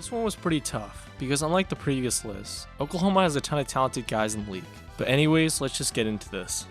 This one was pretty tough, because unlike the previous list, Oklahoma has a ton of talented guys in the league. But anyways, let's just get into this.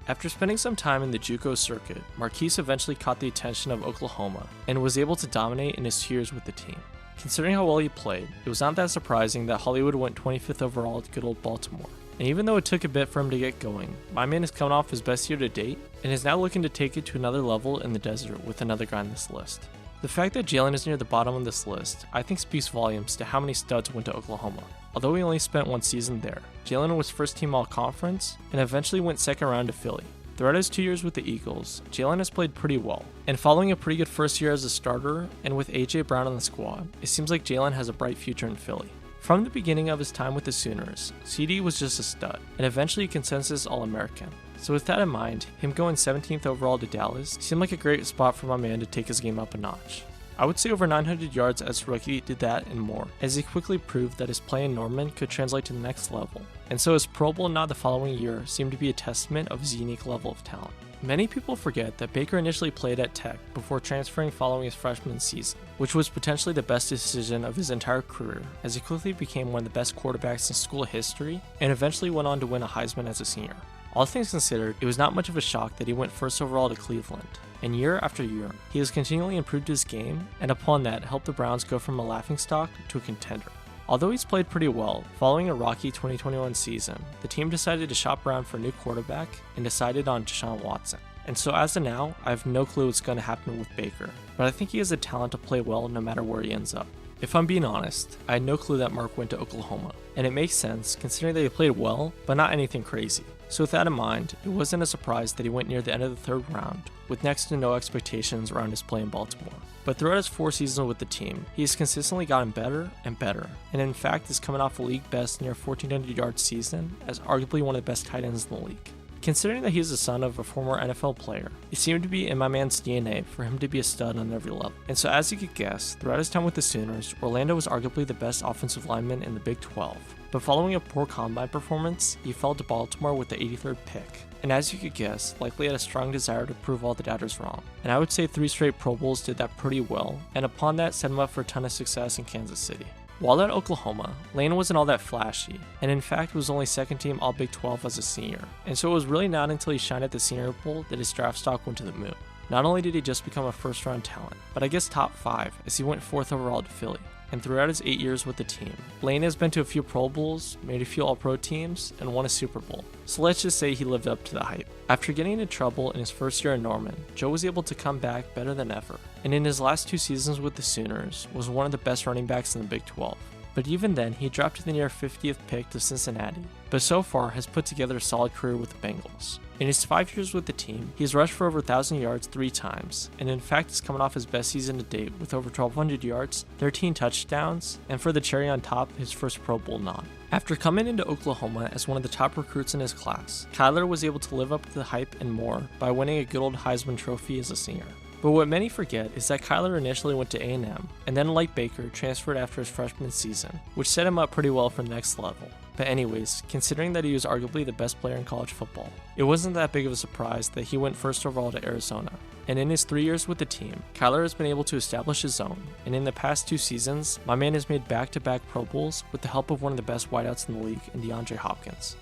After spending some time in the JUCO circuit, Marquise eventually caught the attention of Oklahoma and was able to dominate in his 2 years with the team. Considering how well he played, it was not that surprising that Hollywood went 25th overall at good old Baltimore. And even though it took a bit for him to get going, my man is coming off his best year to date and is now looking to take it to another level in the desert with another guy on this list. The fact that Jalen is near the bottom of this list, I think speaks volumes to how many studs went to Oklahoma. Although he only spent 1 season there, Jalen was first team all-conference and eventually went second round to Philly. Throughout his 2 years with the Eagles, Jalen has played pretty well, and following a pretty good first year as a starter and with AJ Brown on the squad, it seems like Jalen has a bright future in Philly. From the beginning of his time with the Sooners, CeeDee was just a stud, and eventually a consensus All-American. So with that in mind, him going 17th overall to Dallas seemed like a great spot for my man to take his game up a notch. I would say over 900 yards as a rookie did that and more, as he quickly proved that his play in Norman could translate to the next level, and so his Pro Bowl nod the following year seemed to be a testament of his unique level of talent. Many people forget that Baker initially played at Tech before transferring following his freshman season, which was potentially the best decision of his entire career, as he quickly became one of the best quarterbacks in school history and eventually went on to win a Heisman as a senior. All things considered, it was not much of a shock that he went first overall to Cleveland, and year after year, he has continually improved his game, and upon that helped the Browns go from a laughingstock to a contender. Although he's played pretty well, following a rocky 2021 season, the team decided to shop around for a new quarterback and decided on Deshaun Watson. And so as of now, I have no clue what's going to happen with Baker, but I think he has the talent to play well no matter where he ends up. If I'm being honest, I had no clue that Mark went to Oklahoma, and it makes sense considering that he played well, but not anything crazy. So with that in mind, it wasn't a surprise that he went near the end of the 3rd round, with next to no expectations around his play in Baltimore. But throughout his 4 seasons with the team, he has consistently gotten better and better, and in fact is coming off a league best near 1,400 yard season as arguably one of the best tight ends in the league. Considering that he is the son of a former NFL player, it seemed to be in my man's DNA for him to be a stud on every level. And so as you could guess, throughout his time with the Sooners, Orlando was arguably the best offensive lineman in the Big 12. But following a poor combine performance, he fell to Baltimore with the 83rd pick. And as you could guess, likely had a strong desire to prove all the doubters wrong. And I would say 3 straight Pro Bowls did that pretty well, and upon that set him up for a ton of success in Kansas City. While at Oklahoma, Lane wasn't all that flashy, and in fact was only 2nd team All Big 12 as a senior, and so it was really not until he shined at the Senior Bowl that his draft stock went to the moon. Not only did he just become a first round talent, but I guess top 5 as he went 4th overall to Philly. And throughout his 8 years with the team, Lane has been to a few Pro Bowls, made a few All-Pro teams, and won a Super Bowl. So let's just say he lived up to the hype. After getting into trouble in his first year in Norman, Joe was able to come back better than ever, and in his last 2 seasons with the Sooners, was one of the best running backs in the Big 12. But even then, he dropped to the near 50th pick to Cincinnati, but so far has put together a solid career with the Bengals. In his 5 years with the team, he's rushed for over 1,000 yards 3 times, and in fact is coming off his best season to date with over 1,200 yards, 13 touchdowns, and for the cherry on top, his first Pro Bowl nod. After coming into Oklahoma as one of the top recruits in his class, Kyler was able to live up to the hype and more by winning a good old Heisman Trophy as a senior. But what many forget is that Kyler initially went to A&M, and then like Baker, transferred after his freshman season, which set him up pretty well for the next level. But anyways, considering that he was arguably the best player in college football, it wasn't that big of a surprise that he went first overall to Arizona. And in his 3 years with the team, Kyler has been able to establish his own, and in the past 2 seasons, my man has made back-to-back Pro Bowls with the help of one of the best wideouts in the league in DeAndre Hopkins.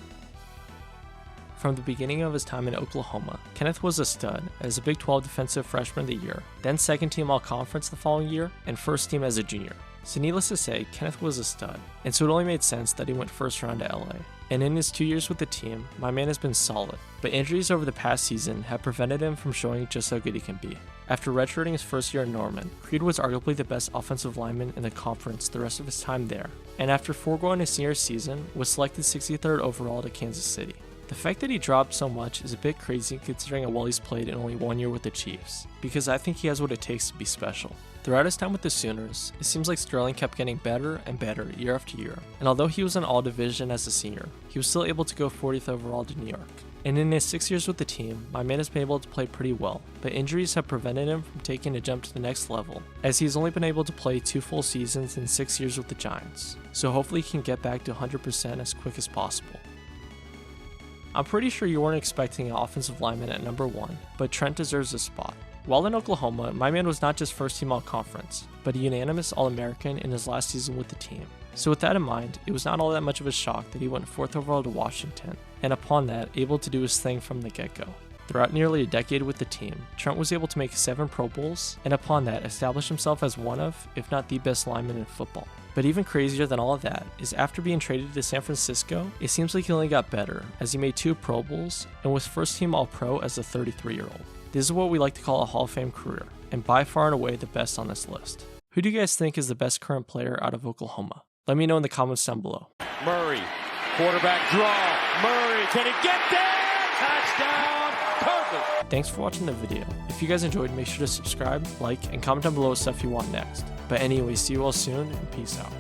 From the beginning of his time in Oklahoma, Kenneth was a stud as a Big 12 Defensive Freshman of the Year, then 2nd team All-Conference the following year, and 1st team as a junior. So needless to say, Kenneth was a stud, and so it only made sense that he went first round to LA. And in his 2 years with the team, my man has been solid, but injuries over the past season have prevented him from showing just how good he can be. After redshirting his first year in Norman, Creed was arguably the best offensive lineman in the conference the rest of his time there, and after foregoing his senior season, was selected 63rd overall to Kansas City. The fact that he dropped so much is a bit crazy considering how well he's played in only 1 year with the Chiefs, because I think he has what it takes to be special. Throughout his time with the Sooners, it seems like Sterling kept getting better and better year after year, and although he was in all-division as a senior, he was still able to go 40th overall to New York. And in his 6 years with the team, my man has been able to play pretty well, but injuries have prevented him from taking a jump to the next level, as he's only been able to play 2 full seasons in 6 years with the Giants, so hopefully he can get back to 100% as quick as possible. I'm pretty sure you weren't expecting an offensive lineman at number 1, but Trent deserves a spot. While in Oklahoma, my man was not just first team all-conference, but a unanimous All-American in his last season with the team. So with that in mind, it was not all that much of a shock that he went 4th overall to Washington, and upon that, able to do his thing from the get-go. Throughout nearly a decade with the team, Trent was able to make 7 Pro Bowls, and upon that, establish himself as one of, if not the best lineman in football. But even crazier than all of that is after being traded to San Francisco, it seems like he only got better, as he made 2 Pro Bowls, and was first team All-Pro as a 33-year-old. This is what we like to call a Hall of Fame career, and by far and away the best on this list. Who do you guys think is the best current player out of Oklahoma? Let me know in the comments down below. Murray, quarterback draw. Murray, can he get there? Touchdown, Corbyn. Thanks for watching the video. If you guys enjoyed, make sure to subscribe, like, and comment down below stuff you want next. But anyway, see you all soon, and peace out.